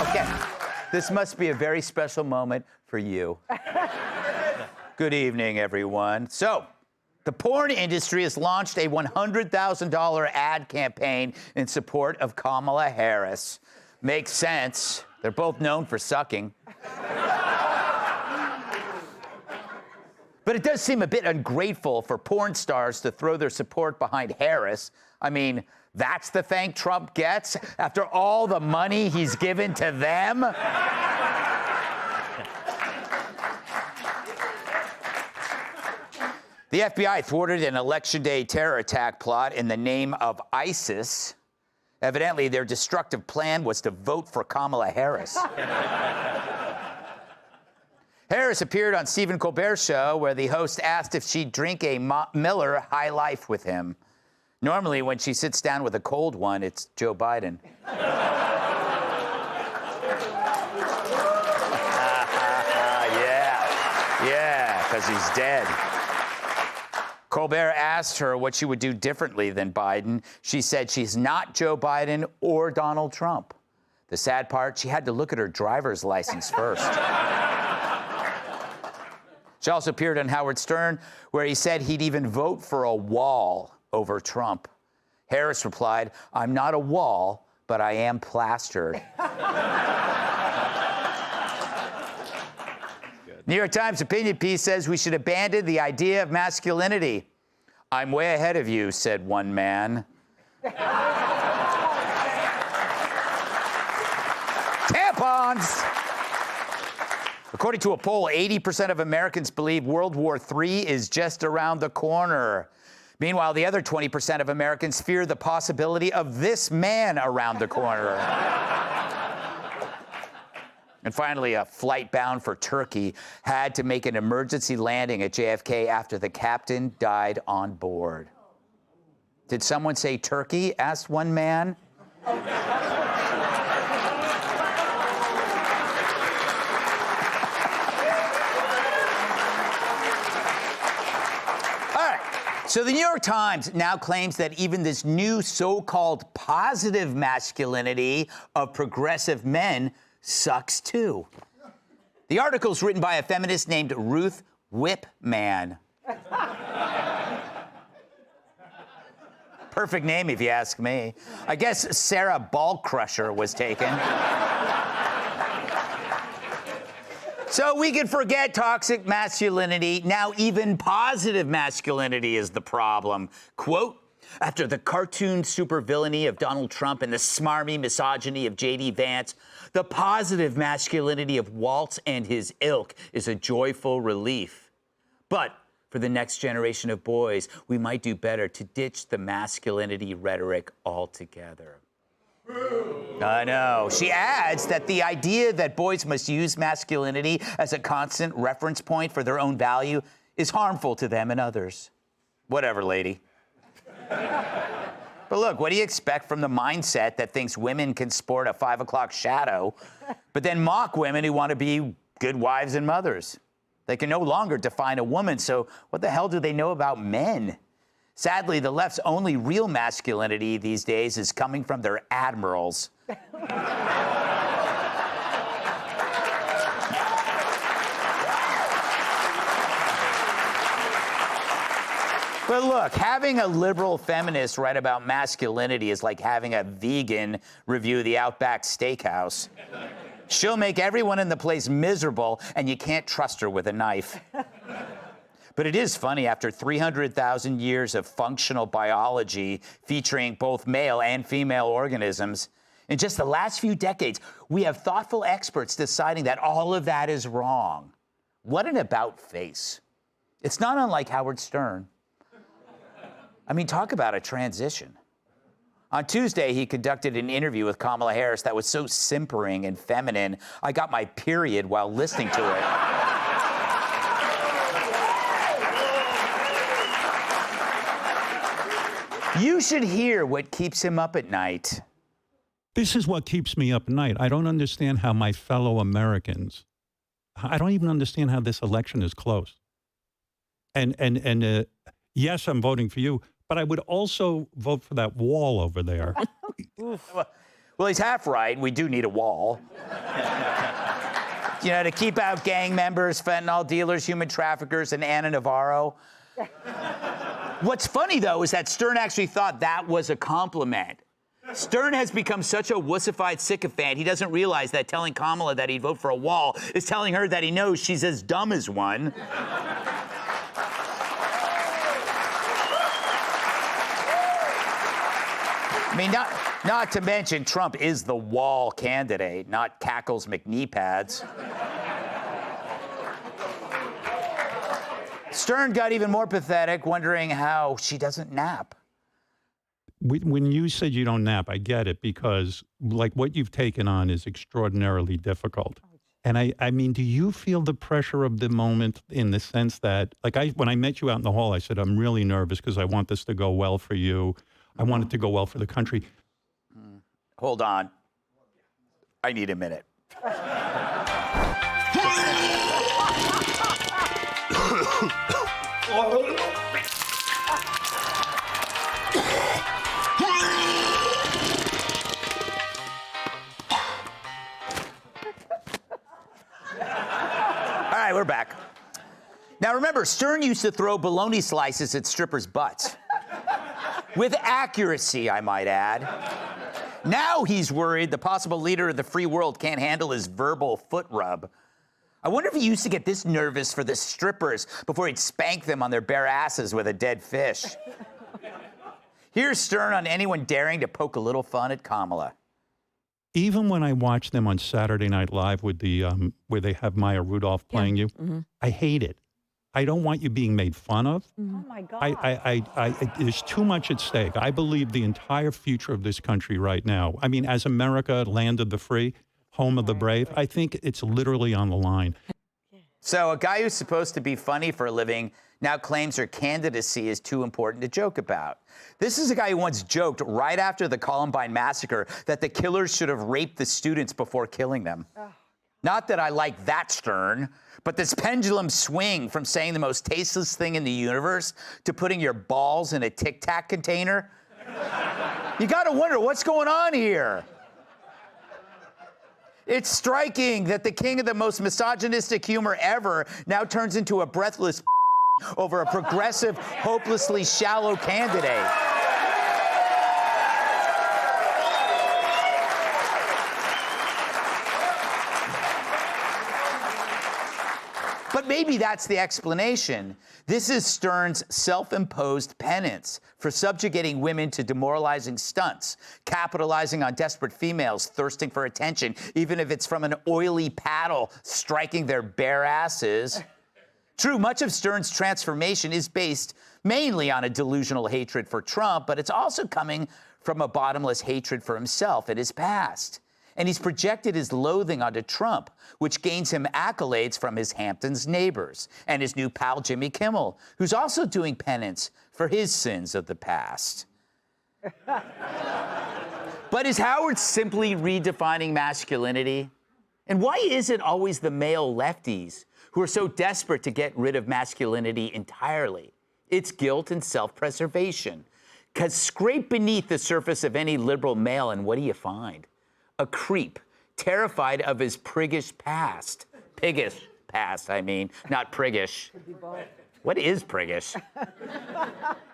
Okay, this must be a very special moment for you. Good evening, everyone. So, the porn industry has launched a $100,000 ad campaign in support of Kamala Harris. Makes sense. They're both known for sucking. But it does seem a bit ungrateful for porn stars to throw their support behind Harris. I mean, that's the thank Trump gets after all the money he's given to them? The FBI thwarted an Election Day terror attack plot in the name of ISIS. Evidently, their destructive plan was to vote for Kamala Harris. Harris appeared on Stephen Colbert's show, where the host asked if she'd drink a Miller High Life with him. Normally, when she sits down with a cold one, it's Joe Biden. Yeah, because he's dead. Colbert asked her what she would do differently than Biden. She said she's not Joe Biden or Donald Trump. The sad part, she had to look at her driver's license first. She also appeared on Howard Stern, where he said he'd even vote for a wall over Trump. Harris replied, "I'm not a wall, but I am plastered." New York Times opinion piece says we should abandon the idea of masculinity. "I'm way ahead of you," said one man. Tampons! According to a poll, 80% of Americans believe World War III is just around the corner. Meanwhile, the other 20% of Americans fear the possibility of this man around the corner. And finally, a flight bound for Turkey had to make an emergency landing at JFK after the captain died on board. "Did someone say Turkey?" asked one man. So the New York Times now claims that even this new so-called positive masculinity of progressive men sucks too. The article is written by a feminist named Ruth Whipman. Perfect name if you ask me. I guess Sarah Ballcrusher was taken. So we can forget toxic masculinity. Now even positive masculinity is the problem. Quote, "After the cartoon supervillainy of Donald Trump and the smarmy misogyny of J.D. Vance, the positive masculinity of Waltz and his ilk is a joyful relief. But for the next generation of boys, we might do better to ditch the masculinity rhetoric altogether." I know. She adds that the idea that boys must use masculinity as a constant reference point for their own value is harmful to them and others. Whatever, lady. But look, what do you expect from the mindset that thinks women can sport a 5 o'clock shadow, but then mock women who want to be good wives and mothers? They can no longer define a woman, so what the hell do they know about men? Sadly, the left's only real masculinity these days is coming from their admirals. But look, having a liberal feminist write about masculinity is like having a vegan review the Outback Steakhouse. She'll make everyone in the place miserable, and you can't trust her with a knife. But it is funny, after 300,000 years of functional biology featuring both male and female organisms, in just the last few decades, we have thoughtful experts deciding that all of that is wrong. What an about-face. It's not unlike Howard Stern. I mean, talk about a transition. On Tuesday, he conducted an interview with Kamala Harris that was so simpering and feminine, I got my period while listening to it. You should hear what keeps him up at night. This is what keeps me up at night. I don't understand how my fellow Americans, I don't even understand how this election is close. And yes, I'm voting for you, but I would also vote for that wall over there. Well, he's half right. We do need a wall. You know, to keep out gang members, fentanyl dealers, human traffickers, and Anna Navarro. What's funny, though, is that Stern actually thought that was a compliment. Stern has become such a wussified sycophant, he doesn't realize that telling Kamala that he'd vote for a wall is telling her that he knows she's as dumb as one. I mean, not to mention, Trump is the wall candidate, not Cackle's McKnee pads. Stern got even more pathetic, wondering how she doesn't nap. When you said you don't nap, I get it, because like what you've taken on is extraordinarily difficult. And I mean, do you feel the pressure of the moment in the sense that, like when I met you out in the hall, I said, I'm really nervous because I want this to go well for you. I want it to go well for the country. Hold on. I need a minute. All right, we're back. Now remember, Stern used to throw bologna slices at strippers' butts. With accuracy, I might add. Now he's worried the possible leader of the free world can't handle his verbal foot rub. I wonder if he used to get this nervous for the strippers before he'd spank them on their bare asses with a dead fish. Here's Stern on anyone daring to poke a little fun at Kamala. Even when I watch them on Saturday Night Live with the where they have Maya Rudolph playing you, I hate it. I don't want you being made fun of. Oh my God. There's too much at stake. I believe the entire future of this country right now, I mean, as America, land of the free, home of the brave, I think it's literally on the line. So a guy who's supposed to be funny for a living now claims her candidacy is too important to joke about. This is a guy who once joked right after the Columbine massacre that the killers should have raped the students before killing them. Not that I like that Stern, but this pendulum swing from saying the most tasteless thing in the universe to putting your balls in a Tic Tac container. You gotta wonder what's going on here. It's striking that the king of the most misogynistic humor ever now turns into a breathless over a progressive, hopelessly shallow candidate. But maybe that's the explanation. This is Stern's self-imposed penance for subjugating women to demoralizing stunts, capitalizing on desperate females thirsting for attention, even if it's from an oily paddle striking their bare asses. True, much of Stern's transformation is based mainly on a delusional hatred for Trump, but it's also coming from a bottomless hatred for himself and his past. And he's projected his loathing onto Trump, which gains him accolades from his Hamptons neighbors and his new pal Jimmy Kimmel, who's also doing penance for his sins of the past. But is Howard simply redefining masculinity? And why is it always the male lefties who are so desperate to get rid of masculinity entirely? It's guilt and self-preservation. Because scrape beneath the surface of any liberal male, and what do you find? A creep, terrified of his priggish past. Piggish past, I mean, not priggish. What is priggish?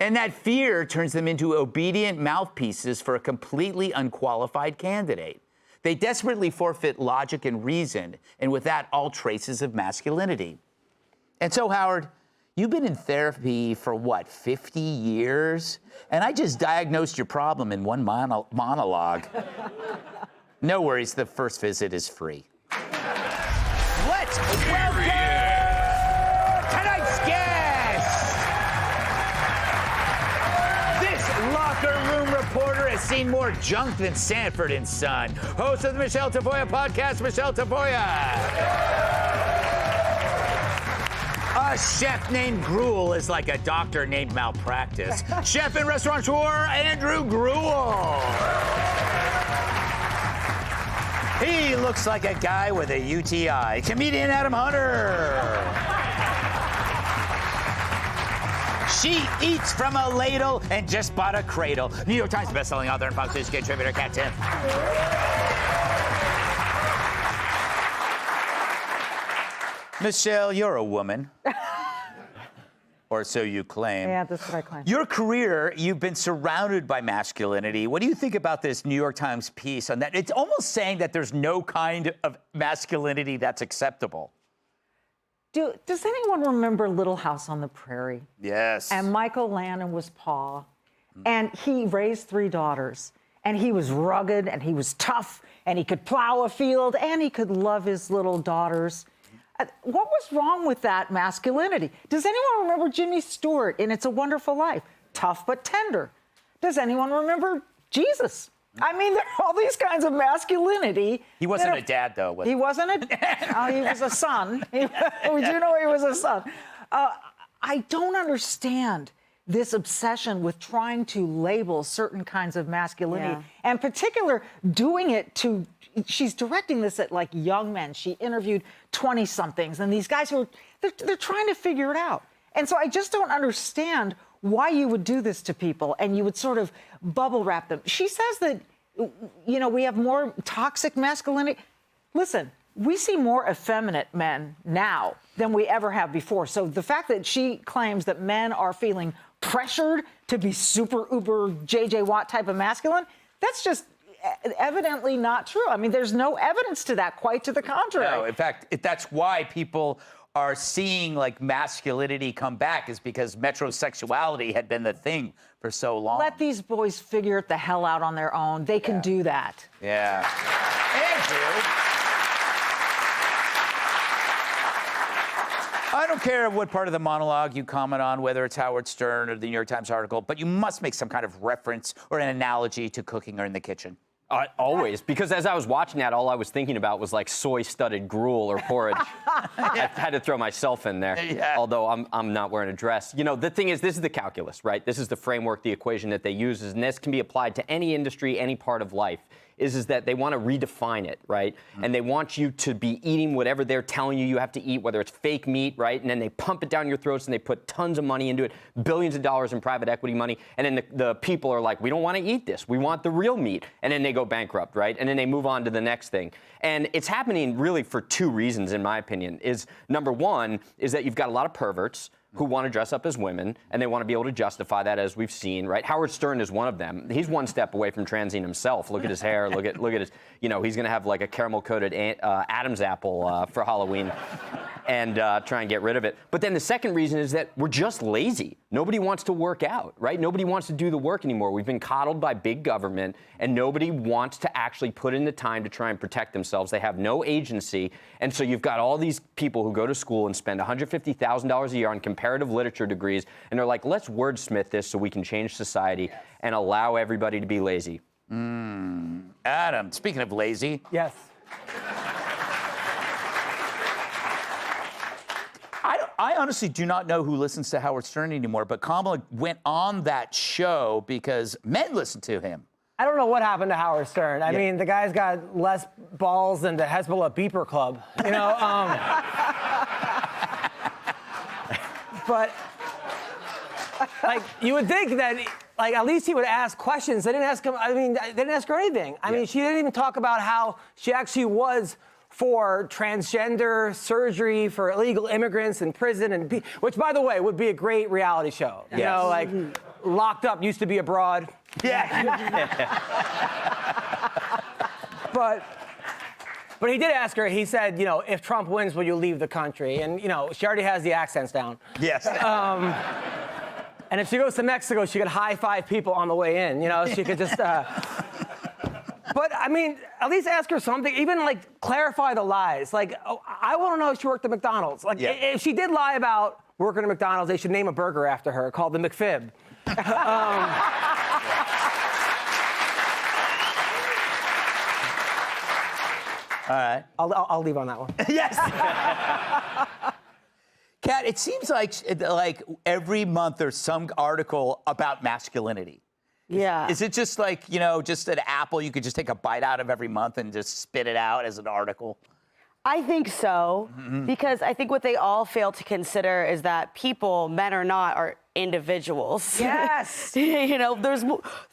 And that fear turns them into obedient mouthpieces for a completely unqualified candidate. They desperately forfeit logic and reason, and with that, all traces of masculinity. And so, Howard, you've been in therapy for what, 50 years? And I just diagnosed your problem in one monologue. No worries, the first visit is free. Let's welcome tonight's guest! This locker room reporter has seen more junk than Sanford and Son. Host of the Michelle Tafoya podcast, Michelle Tafoya. A chef named Gruel is like a doctor named Malpractice. Chef and restaurateur Andrew Gruel. He looks like a guy with a UTI. Comedian Adam Hunter. She eats from a ladle and just bought a cradle. New York Times bestselling author and Fox News contributor Kat Timpf. Michelle, you're a woman. Or so you claim. Yeah, that's what I claim. Your career, you've been surrounded by masculinity. What do you think about this New York Times piece on that? It's almost saying that there's no kind of masculinity that's acceptable. Does anyone remember Little House on the Prairie? Yes. And Michael Landon was Pa, and he raised 3 daughters, and he was rugged, and he was tough, and he could plow a field, and he could love his little daughters. What was wrong with that masculinity? Does anyone remember Jimmy Stewart in It's a Wonderful Life? Tough but tender. Does anyone remember Jesus? I mean, there are all these kinds of masculinity. He wasn't a dad, though. Was he wasn't a... he was a son. We do know he was a son. I don't understand this obsession with trying to label certain kinds of masculinity, and in particular, doing it to... She's directing this at, like, young men. She interviewed 20-somethings, and these guys who are... They're trying to figure it out. And so I just don't understand why you would do this to people, and you would sort of bubble wrap them. She says that, you know, we have more toxic masculinity. Listen, we see more effeminate men now than we ever have before. So the fact that she claims that men are feeling pressured to be super uber J.J. Watt type of masculine, that's just evidently not true. I mean, there's no evidence to that, quite to the contrary. No, in fact, that's why people are seeing, like, masculinity come back, is because metrosexuality had been the thing for so long. Let these boys figure it the hell out on their own. They can do that. Yeah. Andrew, I don't care what part of the monologue you comment on, whether it's Howard Stern or the New York Times article, but you must make some kind of reference or an analogy to cooking or in the kitchen. Always, because as I was watching that, all I was thinking about was like soy-studded gruel or porridge. I had to throw myself in there, although I'm not wearing a dress. You know, the thing is, this is the calculus, right? This is the framework, the equation that they use, and this can be applied to any industry, any part of life. Is that they want to redefine it, right? And they want you to be eating whatever they're telling you have to eat, whether it's fake meat, right? And then they pump it down your throats and they put tons of money into it, billions of dollars in private equity money. And then the people are like, we don't want to eat this. We want the real meat. And then they go bankrupt, right? And then they move on to the next thing. And it's happening really for 2 reasons, in my opinion. Number one is that you've got a lot of perverts who want to dress up as women, and they want to be able to justify that, as we've seen, right? Howard Stern is one of them. He's one step away from transing himself. Look at his hair. Look at his, you know, he's going to have like a caramel-coated Adam's apple for Halloween and try and get rid of it. But then the second reason is that we're just lazy. Nobody wants to work out, right? Nobody wants to do the work anymore. We've been coddled by big government, and nobody wants to actually put in the time to try and protect themselves. They have no agency. And so you've got all these people who go to school and spend $150,000 a year on comparative literature degrees, and they're like, let's wordsmith this so we can change society and allow everybody to be lazy. Adam, speaking of lazy. Yes. I honestly do not know who listens to Howard Stern anymore, but Kamala went on that show because men listen to him. I don't know what happened to Howard Stern. I mean, the guy's got less balls than the Hezbollah Beeper Club, you know? But, like, you would think that, like, at least he would ask questions. They didn't ask him, I mean, they didn't ask her anything. I mean, she didn't even talk about how she actually was for transgender surgery for illegal immigrants in prison, and which, by the way, would be a great reality show. You know, like, Locked Up used to be abroad. But he did ask her, he said, you know, if Trump wins, will you leave the country? And, you know, she already has the accents down. Yes. And if she goes to Mexico, she could high-five people on the way in. You know, she could just... But, I mean, at least ask her something. Even, like, clarify the lies. Like, I want to know if she worked at McDonald's. Like, if she did lie about working at McDonald's, they should name a burger after her called the McFib. All right. I'll leave on that one. Yes. Kat, it seems like every month there's some article about masculinity. Yeah. Is it just like, you know, just an apple you could just take a bite out of every month and just spit it out as an article? I think so, because I think what they all fail to consider is that people, men or not, are individuals. Yes. You know,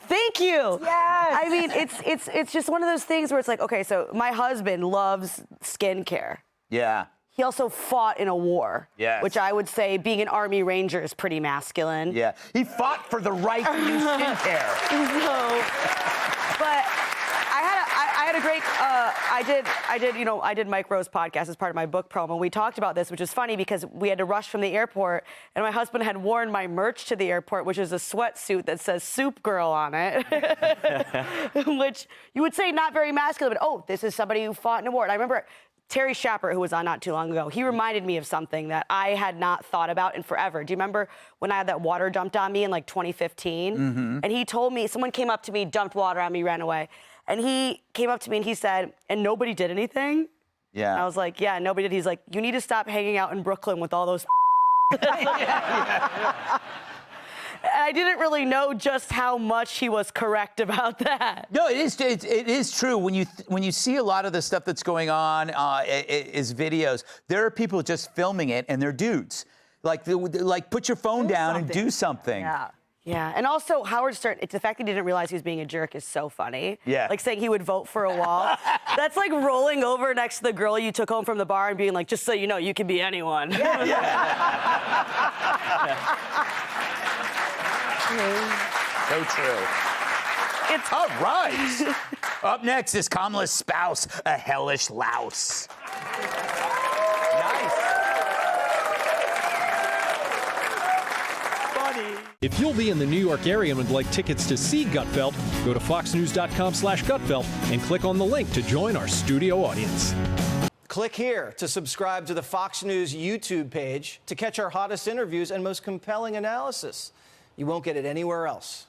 thank you. Yes. I mean, it's just one of those things where it's like, okay, so my husband loves skincare. Yeah. He also fought in a war, Yes. which I would say being an Army Ranger is pretty masculine. Yeah. He fought for the right to use skincare. So, but I had a great, I did Mike Rowe's podcast as part of my book promo. We talked about this, which is funny because we had to rush from the airport, and my husband had worn my merch to the airport, which is a sweatsuit that says Soup Girl on it, which you would say not very masculine, but oh, this is somebody who fought in a war. And I remember Terry Shapper, who was on not too long ago, he reminded me of something that I had not thought about in forever. Do you remember when I had that water dumped on me in like 2015? Mm-hmm. And he told me, someone came up to me, dumped water on me, ran away. And he came up to me and he said, and nobody did anything? Yeah. And I was like, yeah, nobody did. He's like, you need to stop hanging out in Brooklyn with all those And I didn't really know just how much he was correct about that. No, it is true. When you see a lot of the stuff that's going on is videos, there are people just filming it, and they're dudes. Like put your phone down and do something. Yeah. Yeah, and also Howard Stern, it's the fact that he didn't realize he was being a jerk is so funny. Yeah. Like saying he would vote for a wall. That's like rolling over next to the girl you took home from the bar and being like, just so you know, you can be anyone. So true. It's All right. Up next is Kamala's spouse, a hellish louse. Nice. Funny. If you'll be in the New York area and would like tickets to see Gutfeld, go to foxnews.com/Gutfeld and click on the link to join our studio audience. Click here to subscribe to the Fox News YouTube page to catch our hottest interviews and most compelling analysis. You won't get it anywhere else.